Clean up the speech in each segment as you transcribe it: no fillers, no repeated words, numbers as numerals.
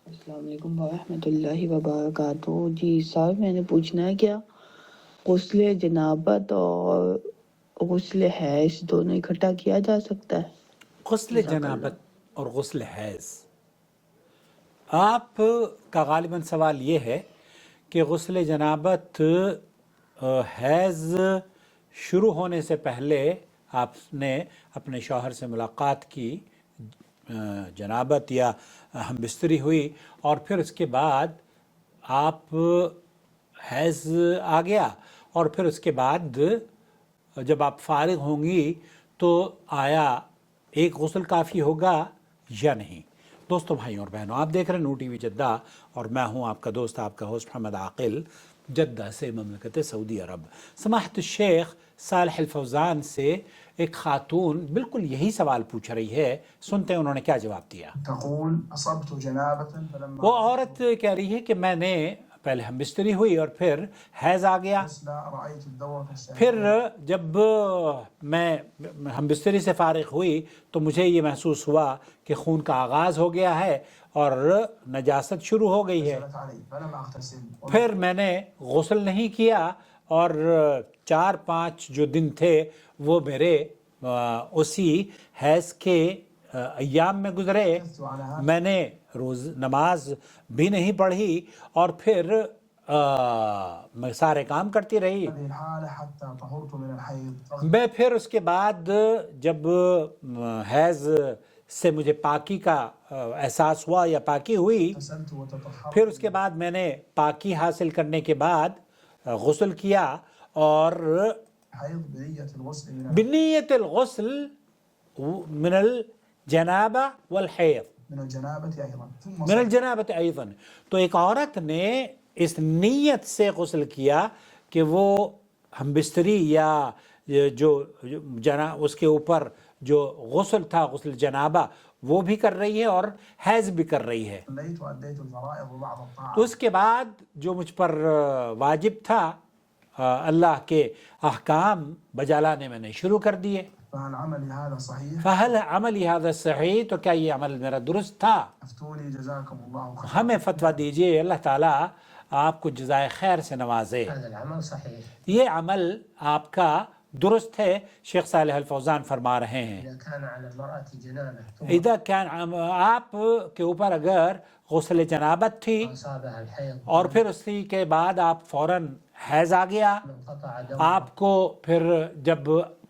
السلام علیکم ورحمۃ اللہ وبرکاتہ۔ جی صاحب، میں نے پوچھنا ہے کیا غسل جنابت اور غسل حیض دونوں اکٹھا کیا جا سکتا ہے؟ غسل جنابت اور غسل حیض، آپ کا غالباً سوال یہ ہے کہ غسل جنابت حیض شروع ہونے سے پہلے آپ نے اپنے شوہر سے ملاقات کی، جنابت یا ہم بستری ہوئی، اور پھر اس کے بعد آپ حیض آ گیا، اور پھر اس کے بعد جب آپ فارغ ہوں گی تو آیا ایک غسل کافی ہوگا یا نہیں؟ دوستو، بھائیوں اور بہنوں، آپ دیکھ رہے ہیں نور ٹی وی جدہ، اور میں ہوں آپ کا دوست، آپ کا ہوسٹ محمد عاقل، جدہ سے مملکت سعودی عرب۔ سماحت الشیخ صالح الفوزان سے ایک خاتون بالکل یہی سوال پوچھ رہی ہے، سنتے ہیں انہوں نے کیا جواب دیا۔ تقول اصبت جنابة فلما وہ عورت کہہ رہی ہے کہ میں نے پہلے ہم بستری ہوئی اور پھر حیض آ گیا، رأيت الدورة الشهرية، پھر جب میں ہم بستری سے فارغ ہوئی تو مجھے یہ محسوس ہوا کہ خون کا آغاز ہو گیا ہے اور نجاست شروع ہو گئی ہے، نزلت علي فلم أغتسل پھر میں نے غسل نہیں کیا، اور 4-5 جو دن تھے وہ میرے اسی حیض کے ایام میں گزرے، میں نے روز نماز بھی نہیں پڑھی، اور پھر میں سارے کام کرتی رہی۔ هذه الحالة حتى طهرت من الحيض، میں پھر اس کے بعد جب حیض سے مجھے پاکی کا احساس ہوا یا پاکی ہوئی، اغتسلت وتطهرت، پھر اس کے بعد میں نے پاکی حاصل کرنے کے بعد غسل کیا، اور حيض بنية الغسل بنیت الغسل من الجنابہ والحیض، من الجنابة أيضا، ثم من الجنابت ایضاً۔ تو ایک عورت نے اس نیت سے غسل کیا کہ وہ ہم بستری یا جو اس کے اوپر جو غسل تھا، غسل جنابہ، وہ بھی کر رہی ہے اور حیض بھی کر رہی ہے۔ صليت وأديت الفرائض وبعض الطاعات، اس کے بعد جو مجھ پر واجب تھا، اللہ کے احکام بجا لانے میں نے شروع کر دیے۔ فهل عملي هذا صحيح؟ فہل عملی هذا صحیح، تو کیا یہ عمل میرا درست تھا؟ افتوني جزاكم الله خيرا۔ ہمیں فتویٰ دیجئے، اللہ تعالیٰ آپ کو جزائے خیر سے نوازے۔ هذا العمل صحيح یہ عمل آپ کا درست ہے۔ شیخ صالح الفوزان فرما رہے ہیں إذا كان على المرأة جنابة ثم اذا كان آپ کے اوپر اگر غسل جنابت تھی أصابها الحيض اور پھر اسی کے بعد آپ فوراً حیض آ گیا، انقطع دمها آپ کو پھر جب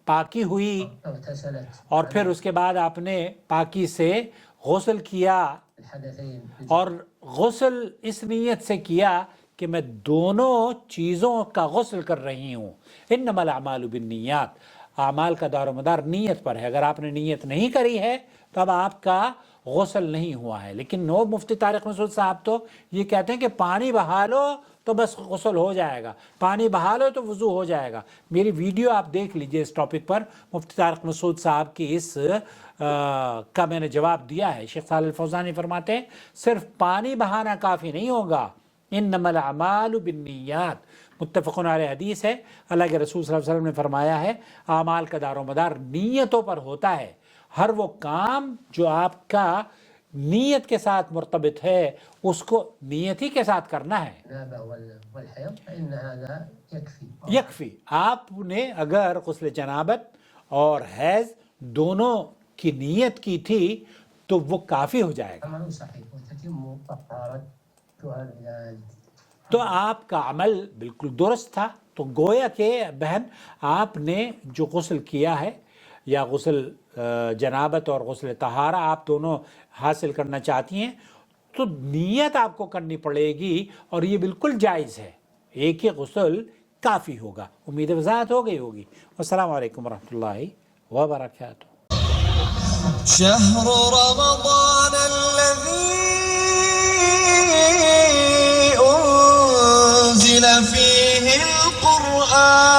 پاکی ہوئی اغتسلت اور پھر اس کے بعد آپ نے پاکی سے غسل کیا، الحدثين اور غسل اس نیت سے کیا کہ میں دونوں چیزوں کا غسل کر رہی ہوں۔ انما الاعمال بالنیات، اعمال کا دار و مدار نیت پر ہے۔ اگر آپ نے نیت نہیں کری ہے تو اب آپ کا غسل نہیں ہوا ہے۔ لیکن وہ مفتی طارق مسعود صاحب تو یہ کہتے ہیں کہ پانی بہا لو تو بس غسل ہو جائے گا، پانی بہا لو تو وضو ہو جائے گا۔ میری ویڈیو آپ دیکھ لیجئے اس ٹاپک پر، مفتی طارق مسعود صاحب کی اس کا میں نے جواب دیا ہے۔ شیخ صالح الفوزانی فرماتے ہیں صرف پانی بہانا کافی نہیں ہوگا، انما الاعمال بالنیات، متفق علیہ حدیث ہے۔ اللہ کے رسول صلی اللہ علیہ وسلم نے فرمایا ہے اعمال کا دار و مدار نیتوں پر ہوتا ہے۔ ہر وہ کام جو آپ کا نیت کے ساتھ مرتبط ہے اس کو نیت ہی کے ساتھ کرنا ہے۔ الجنابة والحيض فإن هذا يكفي یکفی، آپ نے اگر غسل جنابت اور حیض دونوں کی نیت کی تھی تو وہ کافی ہو جائے گا، عمل صحيح وتتم طهارتها بذلك۔ تو آپ کا عمل بالکل درست تھا۔ تو گویا کہ بہن، آپ نے جو غسل کیا ہے یا غسل جنابت اور غسل طہارہ آپ دونوں حاصل کرنا چاہتی ہیں تو نیت آپ کو کرنی پڑے گی، اور یہ بالکل جائز ہے، ایک ہی غسل کافی ہوگا۔ امید وضاحت ہو گئی ہوگی۔ السلام علیکم ورحمۃ اللہ وبرکاتہ۔ شهر رمضان الذي أنزل فيه القرآن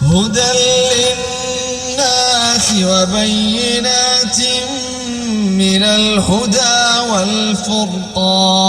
هدى للناس وبينات من الهدى والفرقان